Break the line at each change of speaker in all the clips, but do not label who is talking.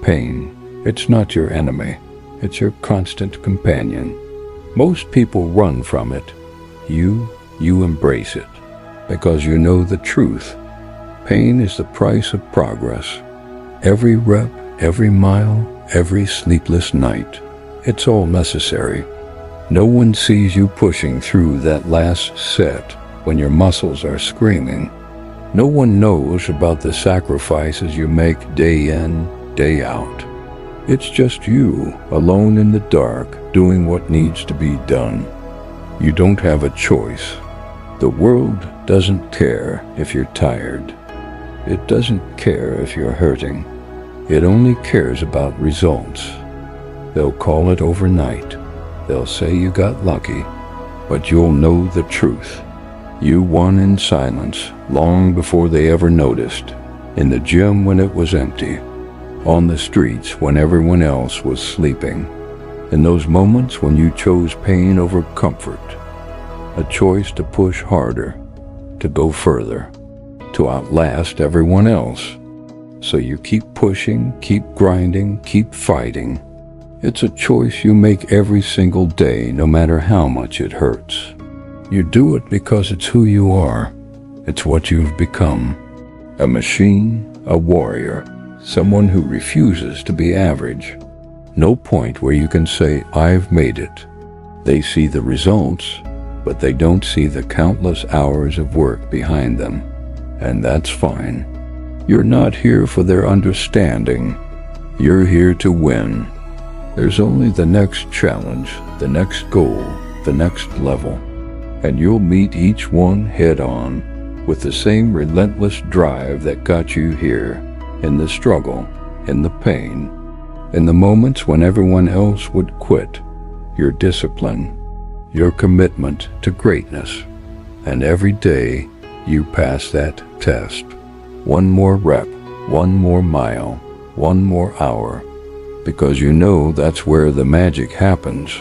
Pain, it's not your enemy. It's your constant companion. Most people run from it. You embrace it because you know the truth. Pain is the price of progress. Every rep, every mile, every sleepless night, it's all necessary. No one sees you pushing through that last set when your muscles are screaming. No one knows about the sacrifices you make day in, day out. It's just you, alone in the dark, doing what needs to be done. You don't have a choice. The world doesn't care if you're tired. It doesn't care if you're hurting. It only cares about results. They'll call it overnight. They'll say you got lucky, but you'll know the truth. You won in silence long before they ever noticed. In the gym when it was empty. On the streets when everyone else was sleeping. In those moments when you chose pain over comfort. A choice to push harder, to go further, to outlast everyone else. So you keep pushing, keep grinding, keep fighting. It's a choice you make every single day, no matter how much it hurts. You do it because it's who you are. It's what you've become. A machine, a warrior, someone who refuses to be average. No point where you can say, I've made it. They see the results, but they don't see the countless hours of work behind them. And that's fine. You're not here for their understanding. You're here to win. There's only the next challenge, the next goal, the next level. And you'll meet each one head on with the same relentless drive that got you here, in the struggle, in the pain, in the moments when everyone else would quit. Your discipline, your commitment to greatness. And every day you pass that test. One more rep, one more mile, one more hour, because you know that's where the magic happens.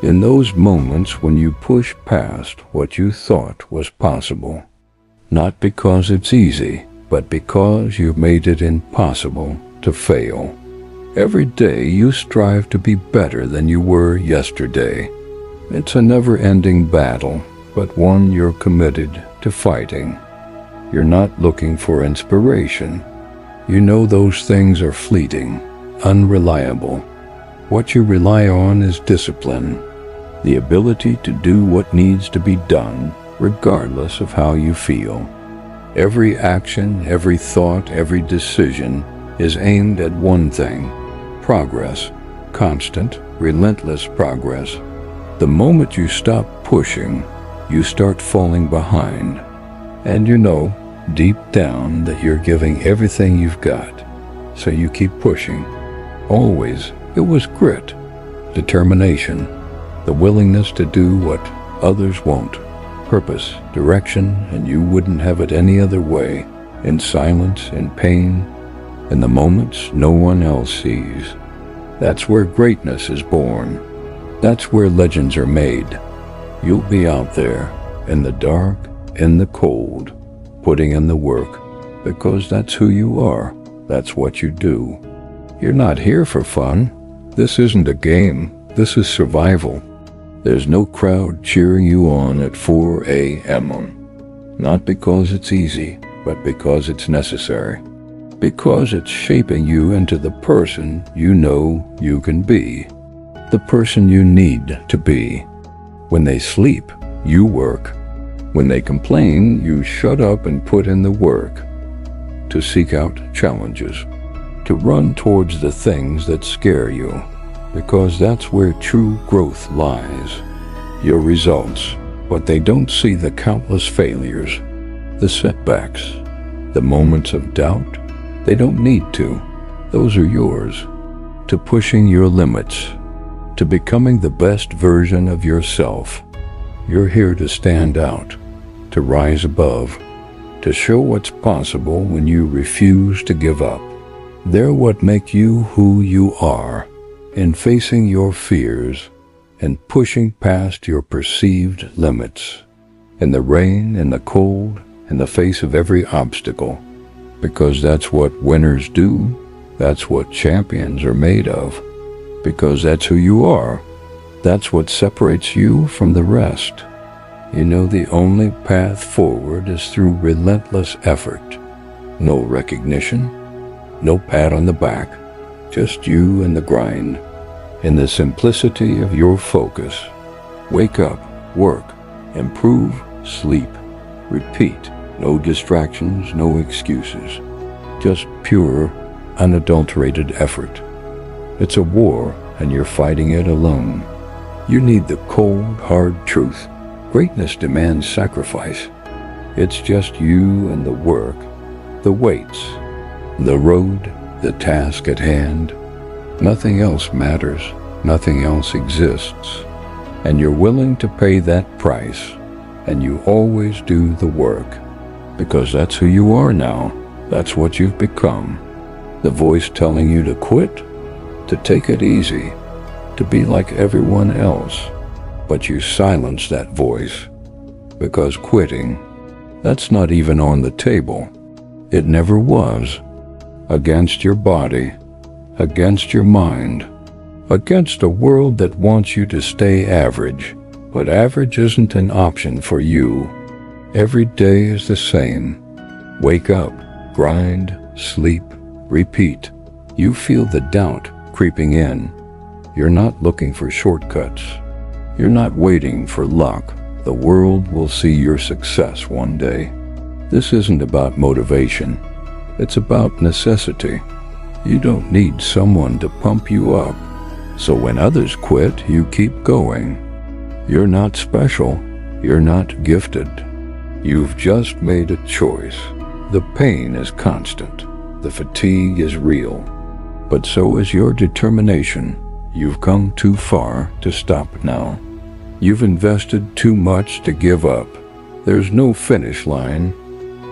In those moments when you push past what you thought was possible. Not because it's easy, but because you've made it impossible to fail. Every day you strive to be better than you were yesterday. It's a never-ending battle, but one you're committed to fighting. You're not looking for inspiration. You know those things are fleeting, unreliable. What you rely on is discipline, the ability to do what needs to be done, regardless of how you feel. Every action, every thought, every decision is aimed at one thing: progress, constant, relentless progress. The moment you stop pushing, you start falling behind. And you know, deep down, that you're giving everything you've got. So you keep pushing. Always, it was grit, determination, the willingness to do what others won't. Purpose, direction, and you wouldn't have it any other way. In silence, in pain, in the moments no one else sees. That's where greatness is born. That's where legends are made. You'll be out there, in the dark, in the cold, putting in the work, because that's who you are. That's what you do. You're not here for fun. This isn't a game. This is survival. There's no crowd cheering you on at 4 a.m. Not because it's easy, but because it's necessary. Because it's shaping you into the person you know you can be. The person you need to be. When they sleep, you work. When they complain, you shut up and put in the work. To seek out challenges. To run towards the things that scare you. Because that's where true growth lies. Your results. But they don't see the countless failures. The setbacks. The moments of doubt. They don't need to. Those are yours. To pushing your limits. To becoming the best version of yourself. You're here to stand out. To rise above. To show what's possible when you refuse to give up. They're what make you who you are. In facing your fears and pushing past your perceived limits. In the rain, in the cold, in the face of every obstacle. Because that's what winners do. That's what champions are made of, because that's who you are. That's what separates you from the rest. You know, the only path forward is through relentless effort. No recognition, no pat on the back, just you and the grind. In the simplicity of your focus, wake up, work, improve, sleep, repeat. No distractions, no excuses. Just pure, unadulterated effort. It's a war, and you're fighting it alone. You need the cold, hard truth. Greatness demands sacrifice. It's just you and the work, the weights, the road, the task at hand. Nothing else matters. Nothing else exists. And you're willing to pay that price. And you always do the work. Because that's who you are now. That's what you've become. The voice telling you to quit, to take it easy, to be like everyone else. But you silence that voice. Because quitting, that's not even on the table. It never was. Against your body, against your mind, against a world that wants you to stay average. But average isn't an option for you. Every day is the same. Wake up, grind, sleep, repeat. You feel the doubt creeping in. You're not looking for shortcuts. You're not waiting for luck. The world will see your success one day. This isn't about motivation. It's about necessity. You don't need someone to pump you up. So when others quit, you keep going. You're not special. You're not gifted. You've just made a choice. The pain is constant. The fatigue is real. But so is your determination. You've come too far to stop now. You've invested too much to give up. There's no finish line.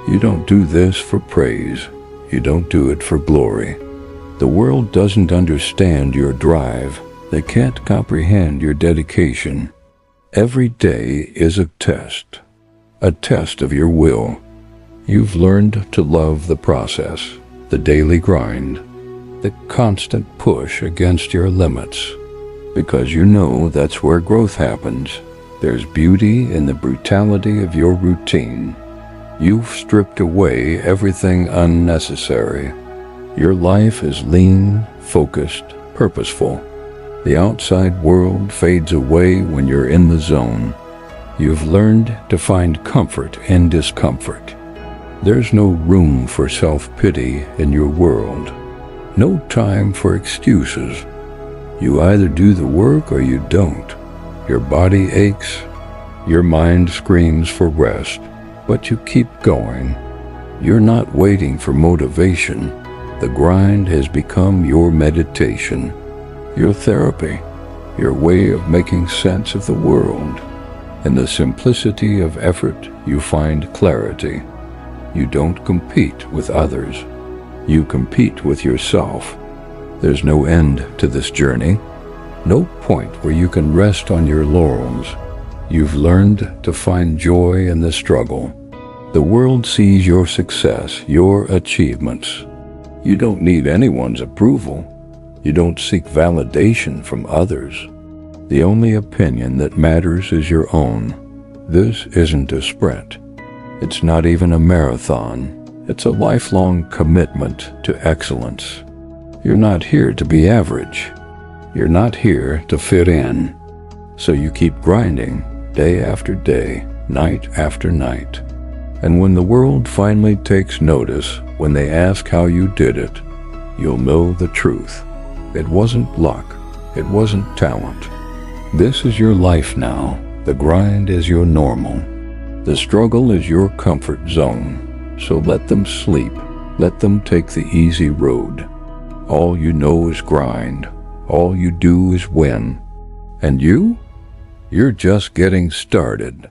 You don't do this for praise. You don't do it for glory. The world doesn't understand your drive. They can't comprehend your dedication. Every day is a test of your will. You've learned to love the process, the daily grind, the constant push against your limits, because you know that's where growth happens. There's beauty in the brutality of your routine. You've stripped away everything unnecessary. Your life is lean, focused, purposeful. The outside world fades away when you're in the zone. You've learned to find comfort in discomfort. There's no room for self-pity in your world. No time for excuses. You either do the work or you don't. Your body aches. Your mind screams for rest. But you keep going. You're not waiting for motivation. The grind has become your meditation, your therapy, your way of making sense of the world. In the simplicity of effort, you find clarity. You don't compete with others. You compete with yourself. There's no end to this journey. No point where you can rest on your laurels. You've learned to find joy in the struggle. The world sees your success, your achievements. You don't need anyone's approval. You don't seek validation from others. The only opinion that matters is your own. This isn't a sprint. It's not even a marathon. It's a lifelong commitment to excellence. You're not here to be average. You're not here to fit in. So you keep grinding day after day, night after night. And when the world finally takes notice, when they ask how you did it, you'll know the truth. It wasn't luck. It wasn't talent. This is your life now. The grind is your normal. The struggle is your comfort zone. So let them sleep. Let them take the easy road. All you know is grind. All you do is win. And you? You're just getting started.